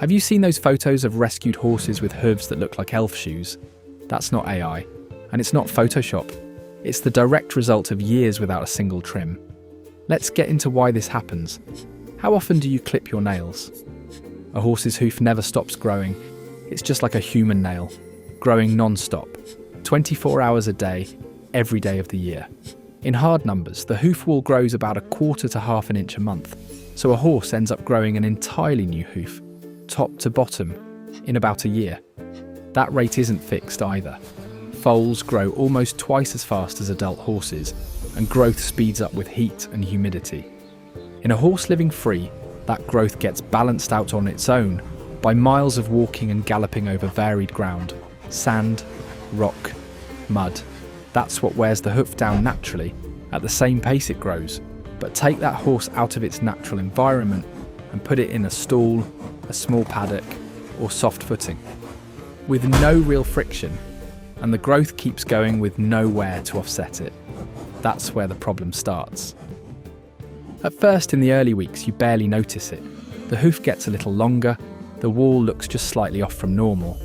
Have you seen those photos of rescued horses with hooves that look like elf shoes? That's not AI, and it's not Photoshop. It's the direct result of years without a single trim. Let's get into why this happens. How often do you clip your nails? A horse's hoof never stops growing. It's just like a human nail, growing non-stop, 24 hours a day, every day of the year. In hard numbers, the hoof wall grows about 1/4 to half an inch a month, so a horse ends up growing an entirely new hoof, top to bottom, in about a year. That rate isn't fixed either. Foals grow almost twice as fast as adult horses, and growth speeds up with heat and humidity. In a horse living free, that growth gets balanced out on its own by miles of walking and galloping over varied ground, sand, rock, mud. That's what wears the hoof down naturally, at the same pace it grows. But take that horse out of its natural environment and put it in a stall, a small paddock, or soft footing, with no real friction, and the growth keeps going with no wear to offset it. That's where the problem starts. At first, in the early weeks, you barely notice it. The hoof gets a little longer, the wall looks just slightly off from normal.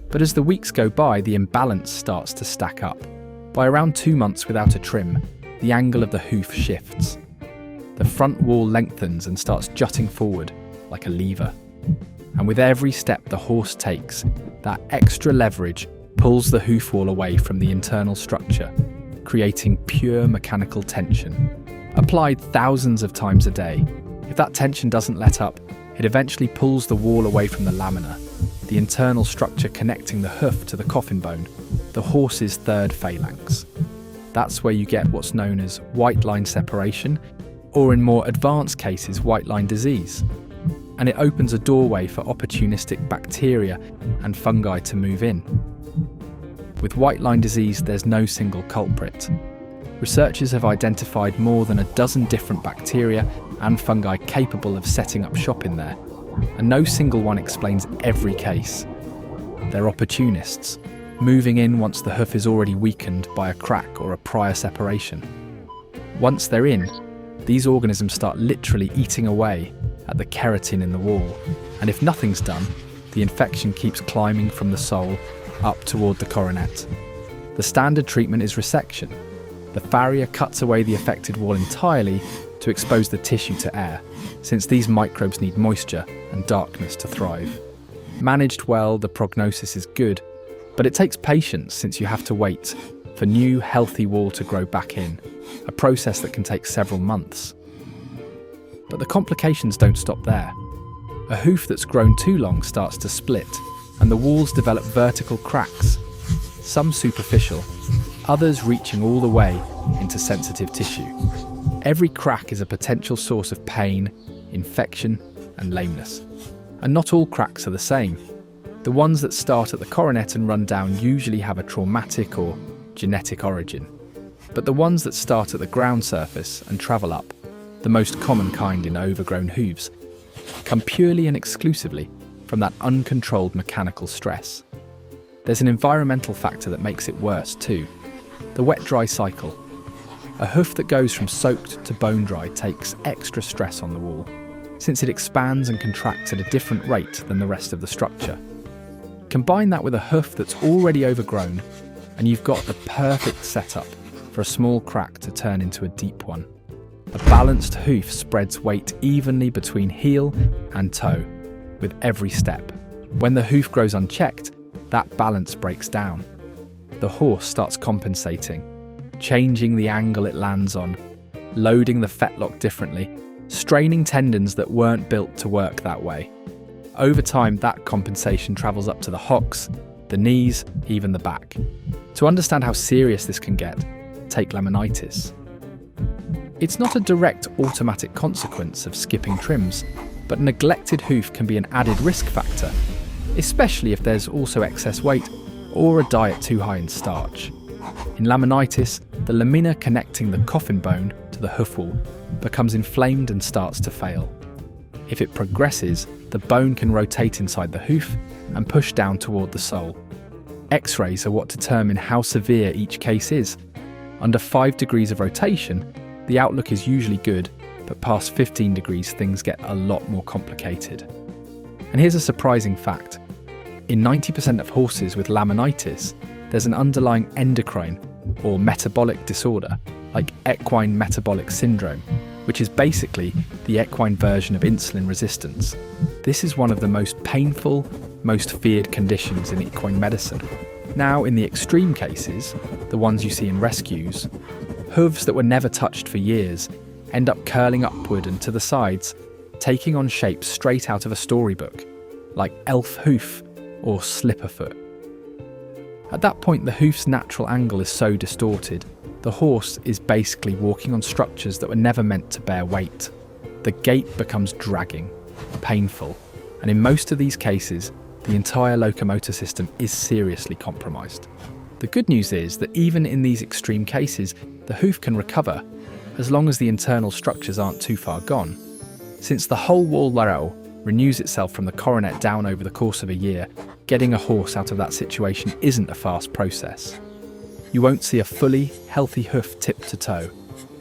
But as the weeks go by, the imbalance starts to stack up. By around 2 months without a trim, the angle of the hoof shifts. The front wall lengthens and starts jutting forward like a lever. And with every step the horse takes, that extra leverage pulls the hoof wall away from the internal structure, creating pure mechanical tension. Applied thousands of times a day, if that tension doesn't let up, it eventually pulls the wall away from the lamina, the internal structure connecting the hoof to the coffin bone, the horse's third phalanx. That's where you get what's known as white line separation, or in more advanced cases, white line disease. And it opens a doorway for opportunistic bacteria and fungi to move in. With white line disease, there's no single culprit. Researchers have identified more than 12 different bacteria and fungi capable of setting up shop in there, and no single one explains every case. They're opportunists, moving in once the hoof is already weakened by a crack or a prior separation. Once they're in, these organisms start literally eating away at the keratin in the wall, and if nothing's done, the infection keeps climbing from the sole up toward the coronet. The standard treatment is resection. The farrier cuts away the affected wall entirely to expose the tissue to air, since these microbes need moisture and darkness to thrive. Managed well, the prognosis is good, but it takes patience since you have to wait for new, healthy wall to grow back in, a process that can take several months. But the complications don't stop there. A hoof that's grown too long starts to split, and the walls develop vertical cracks, some superficial, others reaching all the way into sensitive tissue. Every crack is a potential source of pain, infection, and lameness. And not all cracks are the same. The ones that start at the coronet and run down usually have a traumatic or genetic origin. But the ones that start at the ground surface and travel up, the most common kind in overgrown hooves, come purely and exclusively from that uncontrolled mechanical stress. There's an environmental factor that makes it worse too. The wet-dry cycle. A hoof that goes from soaked to bone-dry takes extra stress on the wall, since it expands and contracts at a different rate than the rest of the structure. Combine that with a hoof that's already overgrown, and you've got the perfect setup for a small crack to turn into a deep one. A balanced hoof spreads weight evenly between heel and toe, with every step. When the hoof grows unchecked, that balance breaks down. The horse starts compensating, changing the angle it lands on, loading the fetlock differently, straining tendons that weren't built to work that way. Over time, that compensation travels up to the hocks, the knees, even the back. To understand how serious this can get, take laminitis. It's not a direct automatic consequence of skipping trims, but a neglected hoof can be an added risk factor, especially if there's also excess weight or a diet too high in starch. In laminitis, the lamina connecting the coffin bone to the hoof wall becomes inflamed and starts to fail. If it progresses, the bone can rotate inside the hoof and push down toward the sole. X-rays are what determine how severe each case is. Under 5 degrees of rotation, the outlook is usually good, but past 15 degrees things get a lot more complicated. And here's a surprising fact. In 90% of horses with laminitis, there's an underlying endocrine or metabolic disorder, like equine metabolic syndrome, which is basically the equine version of insulin resistance. This is one of the most painful, most feared conditions in equine medicine. Now, in the extreme cases, the ones you see in rescues, hooves that were never touched for years end up curling upward and to the sides, taking on shapes straight out of a storybook, like elf hoof or slipper foot. At that point, the hoof's natural angle is so distorted, the horse is basically walking on structures that were never meant to bear weight. The gait becomes dragging, painful, and in most of these cases, the entire locomotor system is seriously compromised. The good news is that even in these extreme cases, the hoof can recover, as long as the internal structures aren't too far gone. Since the whole wall row renews itself from the coronet down over the course of a year, getting a horse out of that situation isn't a fast process. You won't see a fully healthy hoof tip to toe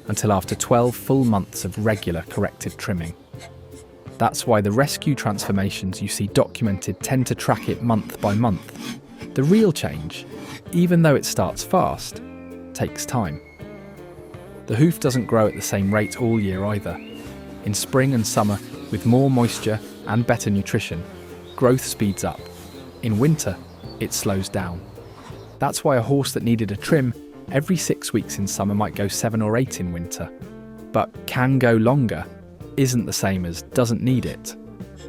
until after 12 full months of regular corrective trimming. That's why the rescue transformations you see documented tend to track it month by month. The real change, even though it starts fast, takes time. The hoof doesn't grow at the same rate all year either. In spring and summer, with more moisture and better nutrition, growth speeds up. In winter, it slows down. That's why a horse that needed a trim every 6 weeks in summer might go 7 or 8 in winter, but can go longer isn't the same as doesn't need it.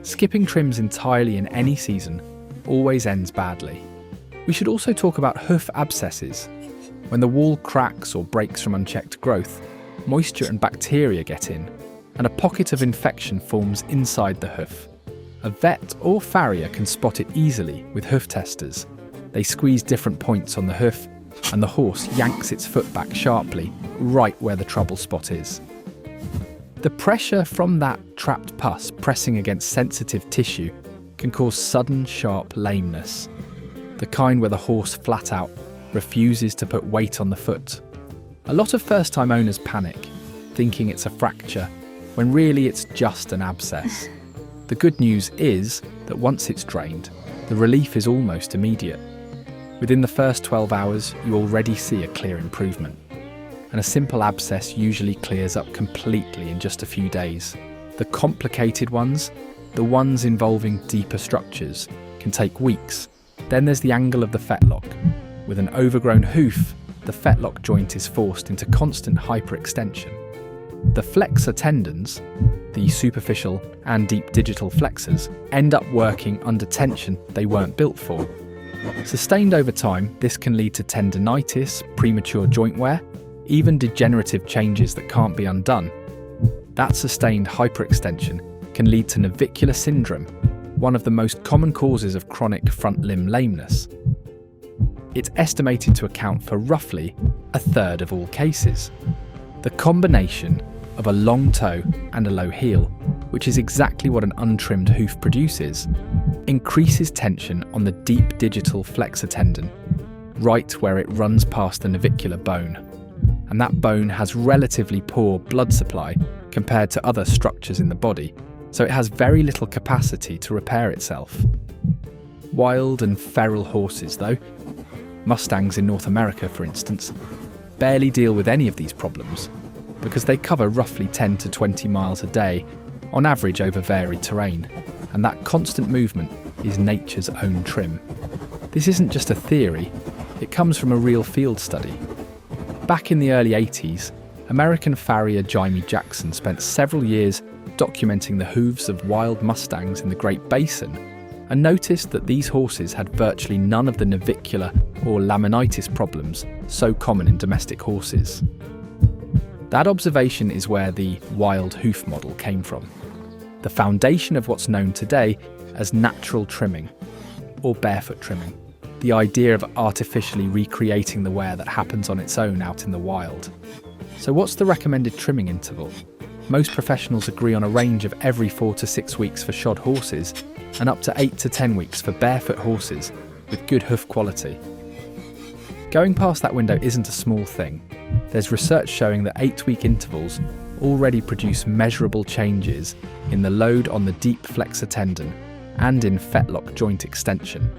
Skipping trims entirely in any season always ends badly. We should also talk about hoof abscesses. When the wall cracks or breaks from unchecked growth, moisture and bacteria get in, and a pocket of infection forms inside the hoof. A vet or farrier can spot it easily with hoof testers. They squeeze different points on the hoof, and the horse yanks its foot back sharply, right where the trouble spot is. The pressure from that trapped pus pressing against sensitive tissue can cause sudden, sharp lameness, the kind where the horse flat out refuses to put weight on the foot. A lot of first-time owners panic, thinking it's a fracture, when really it's just an abscess. The good news is that once it's drained, the relief is almost immediate. Within the first 12 hours, you already see a clear improvement. And a simple abscess usually clears up completely in just a few days. The complicated ones, the ones involving deeper structures, can take weeks. Then there's the angle of the fetlock. With an overgrown hoof, the fetlock joint is forced into constant hyperextension. The flexor tendons, the superficial and deep digital flexors, end up working under tension they weren't built for. Sustained over time, this can lead to tendinitis, premature joint wear, even degenerative changes that can't be undone. That sustained hyperextension can lead to navicular syndrome, one of the most common causes of chronic front limb lameness. It's estimated to account for roughly a third of all cases. The combination of a long toe and a low heel, which is exactly what an untrimmed hoof produces, increases tension on the deep digital flexor tendon, right where it runs past the navicular bone. And that bone has relatively poor blood supply compared to other structures in the body, so it has very little capacity to repair itself. Wild and feral horses, though, Mustangs in North America for instance, barely deal with any of these problems because they cover roughly 10 to 20 miles a day, on average over varied terrain, and that constant movement is nature's own trim. This isn't just a theory, it comes from a real field study. Back in the early 80s, American farrier Jimmy Jackson spent several years documenting the hooves of wild Mustangs in the Great Basin and noticed that these horses had virtually none of the navicular or laminitis problems so common in domestic horses. That observation is where the wild hoof model came from, the foundation of what's known today as natural trimming, or barefoot trimming, the idea of artificially recreating the wear that happens on its own out in the wild. So what's the recommended trimming interval? Most professionals agree on a range of every 4 to 6 weeks for shod horses and up to 8 to 10 weeks for barefoot horses with good hoof quality. Going past that window isn't a small thing. There's research showing that 8-week intervals already produce measurable changes in the load on the deep flexor tendon and in fetlock joint extension.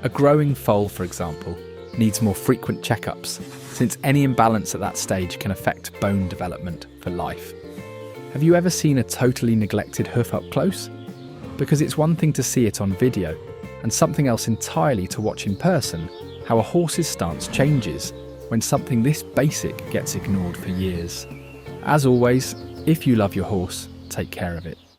A growing foal, for example, needs more frequent checkups, since any imbalance at that stage can affect bone development for life. Have you ever seen a totally neglected hoof up close? Because it's one thing to see it on video, and something else entirely to watch in person, how a horse's stance changes when something this basic gets ignored for years. As always, if you love your horse, take care of it.